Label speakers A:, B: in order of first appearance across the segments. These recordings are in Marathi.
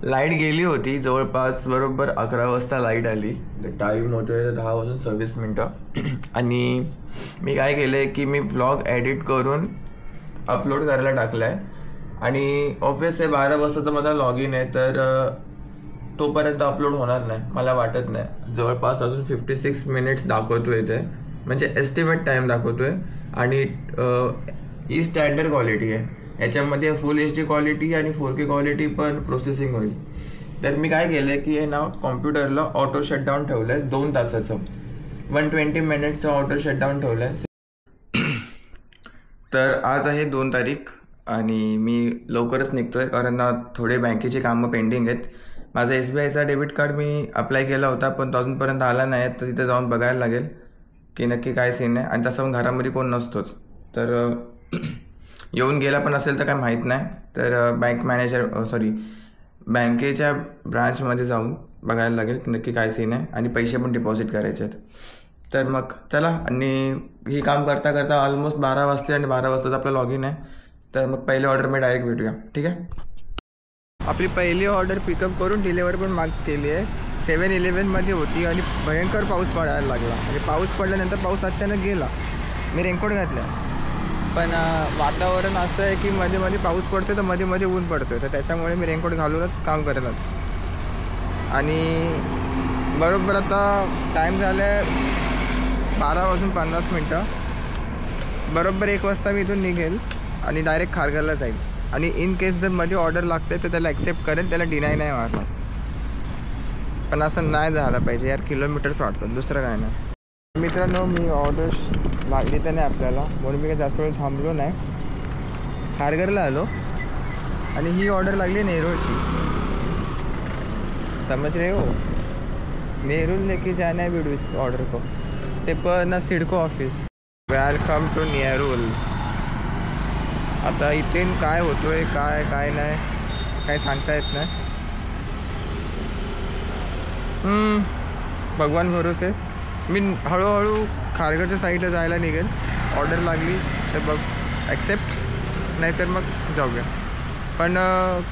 A: लाईट गेली होती जवळपास बरोबर 11 वाजता लाईट आली. टाईम होतो आहे 10:26 आणि मी काय केलं आहे की मी व्लॉग एडिट करून अपलोड करायला टाकला आहे. आणि ऑब्वियस आहे 12 वाजताचा माझा लॉग इन आहे, तर तोपर्यंत अपलोड होणार नाही मला वाटत नाही. जवळपास अजून 56 मिनिट्स दाखवतो आहे ते, म्हणजे एस्टिमेट टाईम दाखवतो आहे. आणि ही स्टँडर्ड क्वालिटी आहे, याच्यामध्ये फुल HD क्वालिटी आणि 4K क्वालिटी पण प्रोसेसिंग होईल. तर मी काय केलं आहे की हे ना कॉम्प्युटरला ऑटो शटडाऊन ठेवलं आहे 2 तासाचं, 120 मिनिट्सचं ऑटो शटडाऊन ठेवलं आहे. तर आज आहे 2 तारीख आणि मी लवकरच निघतो आहे कारण ना थोडे बँकेची कामं पेंडिंग आहेत. माझा SBIचा डेबिट कार्ड मी अप्लाय केला होता पण तो अजूनपर्यंत आला नाही, तर तिथे जाऊन बघायला लागेल की नक्की काय सीन आहे. आणि तसं पण घरामध्ये कोण नसतोच, तर येऊन गेला पण असेल तर काय माहीत नाही. तर बँकेच्या ब्रांचमध्ये जाऊन बघायला लागेल की नक्की काय सीन आहे आणि पैसे पण डिपॉझिट करायचे आहेत. तर मग चला, आणि ही काम करता करता ऑलमोस्ट 12 वाजते आणि 12 वाजताच आपलं लॉग इन आहे. तर मग पहिली ऑर्डर मी डायरेक्ट भेटूया, ठीक आहे. आपली पहिली ऑर्डर पिकअप करून डिलेवर पण माग केली आहे. 7-Elevenमध्ये होती आणि भयंकर पाऊस पडायला लागला. म्हणजे पाऊस पडल्यानंतर पाऊस अचानक गेला. मी रेनकोट घातला, पण वातावरण असं आहे की मध्ये मध्ये पाऊस पडतो तर मध्ये मध्ये ऊन पडतो, तर त्याच्यामुळे मी रेनकोट घालूनच काम करेलच. आणि बरोबर आता टाईम झाला आहे 12:50. बरोबर 1 वाजता मी इथून निघेल आणि डायरेक्ट खारघरला जाईल. आणि इन केस जर मध्ये ऑर्डर लागते तर त्याला ॲक्सेप्ट करेल, त्याला डिनाय नाही मारणार. पण असं नाही झालं पाहिजे यार, किलोमीटर्स वाटतात, दुसरं काय नाही. मित्रांनो, मी ऑर्डर लागली तर नाही आपल्याला, म्हणून मी काही जास्त वेळ थांबलो नाही, खारघरला आलो. आणि ही ऑर्डर लागली नेरूळची, समझ रहे हो, नेरूळ लेके जाना है वीडियो इस ऑर्डर को, ते पण CIDCO office. Welcome to Nerul. आता इथे काय होतोय काय नाही काय सांगता येत नाही. भगवान भरोसे. मी हळूहळू खारघरच्या साईडला जायला निघेल. ऑर्डर लागली तर बघ ॲक्सेप्ट, नाहीतर मग जाऊया. पण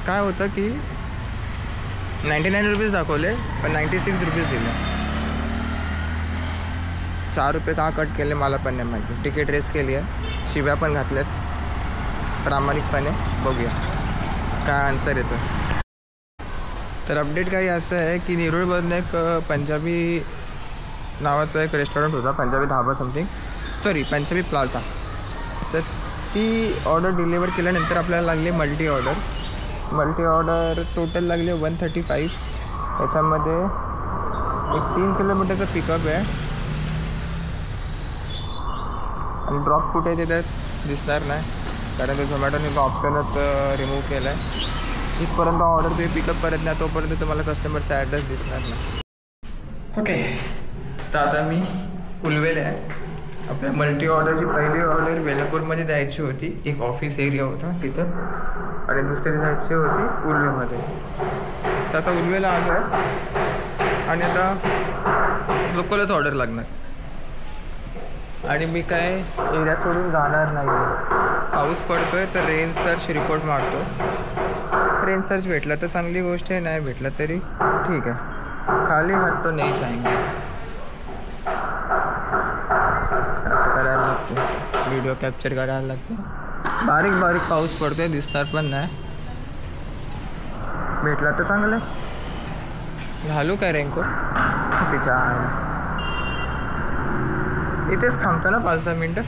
A: काय होतं की 99 रुपीज दाखवले पण 96 रुपीज दिले. 4 रुपये का कट केले मला पण नाही माहिती. तिकीट रेस केली आहे, शिव्या पण घातल्यात प्रामाणिकपणे. बघूया काय आन्सर येतो. तर अपडेट काही असं आहे की नेरूळमधून एक पंजाबी नावाचा एक रेस्टॉरंट होता, पंजाबी धाबा पंजाबी प्लाझा. तर ती ऑर्डर डिलिव्हर केल्यानंतर आपल्याला लागली मल्टी ऑर्डर टोटल लागले 135. याच्यामध्ये एक 3 किलोमीटरचं पिकअप आहे आणि ड्रॉप कुठे आहे ते तर दिसणार नाही कारण ते झोमॅटोने तो ऑप्शनच रिमूव्ह केला आहे. इथपर्यंत ऑर्डर तुम्ही पिकअप करत नाही तोपर्यंत तुम्हाला कस्टमरचा ॲड्रेस दिसणार नाही. ओके, तर आता मी उलवेला आहे. आपल्या मल्टी ऑर्डरची पहिली ऑर्डर बेलापूरमध्ये द्यायची होती, एक ऑफिस एरिया होता तिथं, आणि दुसरी द्यायची होती उलवेमध्ये. तर आता उलवेला आलो आहे आणि आता लोकलच ऑर्डर लागणार. आणि मी काय एरिया सोडून जाणार नाही. पाऊस पडतोय तर रेन सर्च रिपोर्ट मारतो. रेन सर्च भेटला तर चांगली गोष्ट आहे, नाही भेटला तरी ठीक आहे. खाली हात तो नाही चाहेंगे. करायला लागतो, व्हिडिओ कॅप्चर करायला लागतो. बारीक बारीक पाऊस पडतोय, दिसणार पण नाही. भेटला तर चांगलं आहे. घालू काय रेनकोट तिच्या आहे. इथेच थांबतो ना 5-10 मिनटं.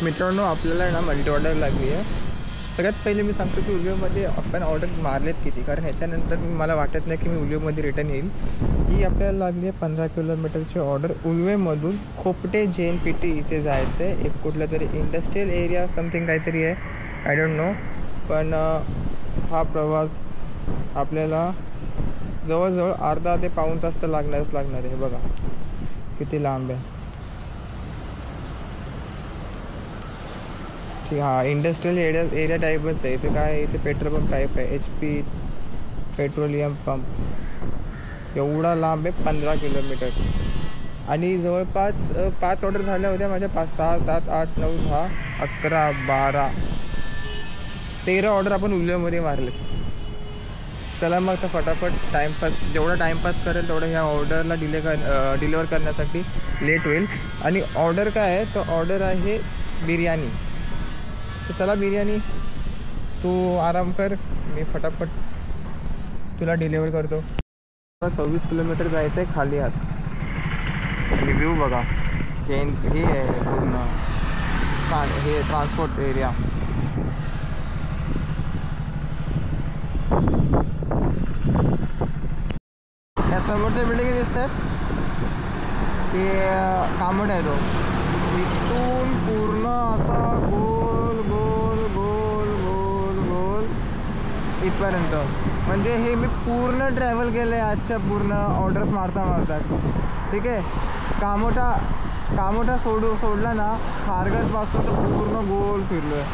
A: मित्रांनो, आपल्याला ना मल्टी ऑर्डर लागली आहे. सगळ्यात पहिले मी सांगतो की उलवेमध्ये आपण ऑर्डर मारलेत किती, कारण ह्याच्यानंतर मला वाटत नाही की मी उलवेमध्ये रिटर्न येईल. ही आपल्याला लागली आहे 15 किलोमीटरची ऑर्डर. उलवेमधून खोपटे JNPT इथे जायचं आहे. एक कुठलं तरी इंडस्ट्रियल एरिया समथिंग काहीतरी आहे, आय डोंट नो. पण हा प्रवास आपल्याला जवळजवळ अर्धा ते पाऊण तास तर लागणार आहे. बघा किती लांब आहे. ठीक, हा इंडस्ट्रियल एरिया टाईपच आहे. इथे काय, इथे पेट्रोल पंप टाईप आहे, HP पेट्रोलियम पंप. एवढा लांब आहे 15 किलोमीटर. आणि जवळपास 5 ऑर्डर झाल्या होत्या माझ्या. 5, 6, 7, 8, 9, 10, 11, 12, 13 ऑर्डर आपण उल्ह्यामध्ये मारले. चला मग तर फटाफट टाईमपास, जेवढा टाईमपास करेल तेवढं ह्या ऑर्डरला डिलिव्हर करण्यासाठी लेट होईल. आणि ऑर्डर काय आहे, तर ऑर्डर आहे बिर्याणी. तर चला बिर्याणी, तू आराम कर, मी फटाफट तुला डिलिव्हर करतो. 26 किलोमीटर जायचं आहे खाली हात. रिव्ह्यू बघा, चेन हे आहे पूर्ण, हे ट्रान्सपोर्ट एरिया. या समोरच्या बिल्डिंग दिसतात ते कामट आहे. तो इथून पूर्ण असा गोल गोल गोल गोल गोल इथपर्यंत. म्हणजे हे मी पूर्ण ट्रॅव्हल केलं आहे आजच्या पूर्ण ऑर्डर्स मारता. ठीक आहे. कामोठा सोडला ना, खारघरपासून तर पूर्ण गोल फिरलो आहे.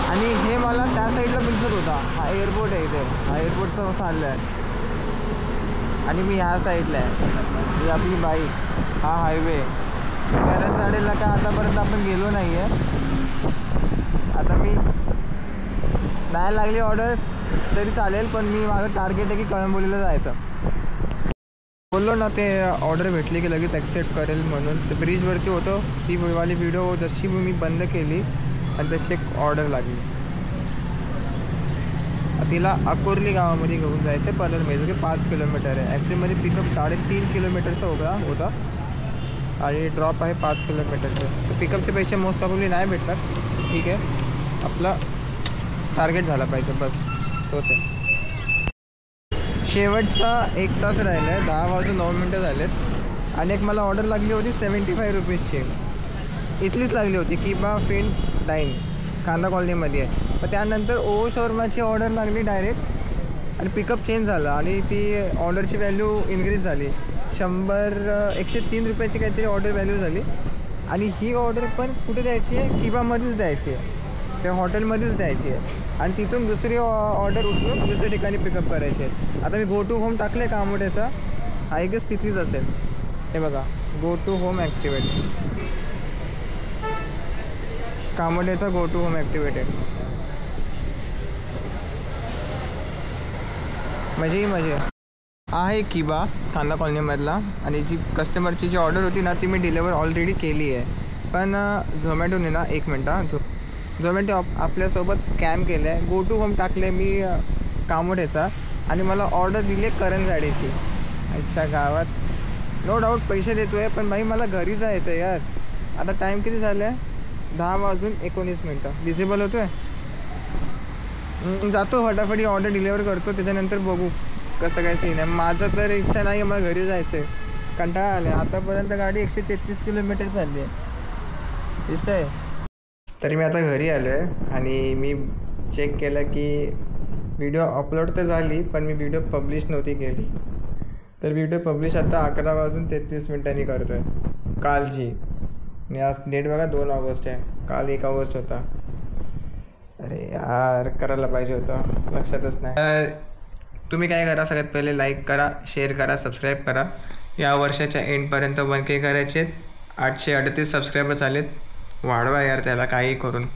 A: आणि हे मला त्या साईडला दिसत होता, हा एअरपोर्ट आहे इथे, हा एअरपोर्टचं चाललं आहे. आणि मी ह्या साईडला आहे, ही आपली बाईक, हा हायवे. करंजवाडीला काय आतापर्यंत आपण गेलो नाही आहे. आता मी नाही लागली ऑर्डर तरी चालेल, पण मी माझं टार्गेट आहे की कळंबोलीला जायचं. बोललो ना ते ऑर्डर भेटली की लगेच ॲक्सेप्ट करेल म्हणून. ते ब्रिजवरती होतो, ती वाली व्हिडिओ जशी मी बंद केली आणि तशी एक ऑर्डर लागली. तिला अकोर्ली गावामध्ये घेऊन जायचं, पनवेल मेजूर 5 किलोमीटर आहे. ॲक्च्युलीमध्ये पिकअप 3.5 किलोमीटरचा होता आणि ड्रॉप आहे 5 किलोमीटरचं. तर पिकअपचे पैसे मोस्ट प्रॉब्ली नाही भेटतात. ठीक आहे, आपला टार्गेट झाला पाहिजे, बस तोच आहे. शेवटचा 1 तास राहिला आहे, 10 वाजून 9 मिनटं झालेत. आणि एक मला ऑर्डर लागली होती 75 रुपीजची, इथलीच लागली होती, किबा फिन डाईन, कांदा कॉलनीमध्ये आहे. पण त्यानंतर ओहो शॉर्माची ऑर्डर लागली डायरेक्ट, आणि पिकअप चेंज झाला आणि ती ऑर्डरची व्हॅल्यू इन्क्रीज झाली. 103 रुपयाची काहीतरी ऑर्डर व्हॅल्यू झाली. आणि ही ऑर्डर पण कुठे द्यायची आहे, किबामध्येच द्यायची आहे, त्या हॉटेलमध्येच द्यायची आहे. आणि तिथून दुसरी ऑर्डर उचलून दुसऱ्या ठिकाणी पिकअप करायची आहे. आता मी गो टू होम टाकलं आहे कामोठ्याचा, आय गेस तिथलीच असेल. हे बघा, गो टू होम ॲक्टिवेट, कामोठ्याचा गो टू होम ॲक्टिवेटेड. मजे आहे किबा कांदा कॉलनीमधला. आणि जी कस्टमरची जी ऑर्डर होती ना, ती मी डिलिव्हर ऑलरेडी केली आहे. पण झोमॅटोने ना, 1 मिनटं, झोमॅटो आपल्यासोबत स्कॅम केलं आहे. गो टू होम टाकले मी कामोठ्याचा आणि मला ऑर्डर दिली आहे करंजवाडीची. अच्छा, गावात नो डाऊट पैसे देतो आहे, पण भाई मला घरी जायचं आहे यार. आता टाईम किती झालं आहे, 10 वाजून 19 मिनटं. डिसेबल होतो आहे, जातो फटाफट ऑर्डर डिलिव्हर करतो, त्याच्यानंतर बघू कसं काय सीन आहे. माझं तर इच्छा नाही आहे, मला घरी जायचं आहे, कंटाळा आला आहे. आतापर्यंत गाडी 133 किलोमीटर चालली आहे, दिसतं आहे. तरी मी आता घरी आलो आहे आणि मी चेक केलं की व्हिडिओ अपलोड तर झाली, पण मी व्हिडिओ पब्लिश नव्हती केली. तर व्हिडिओ पब्लिश आता 11 वाजून 33 मिनटांनी करतो आहे, कालची. आणि आज डेट बघा 2 ऑगस्ट आहे, काल 1 ऑगस्ट होता. अरे यार, करायला पाहिजे होतं, लक्षातच नाही. तर तुम्ही काय करा, सगळ्यात पहिले लाईक करा, शेअर करा, सबस्क्राईब करा. या वर्षाच्या एंडपर्यंत 1K करायचे. 838 सबस्क्रायबर्स आलेत, वाढवा यार त्याला काही करून.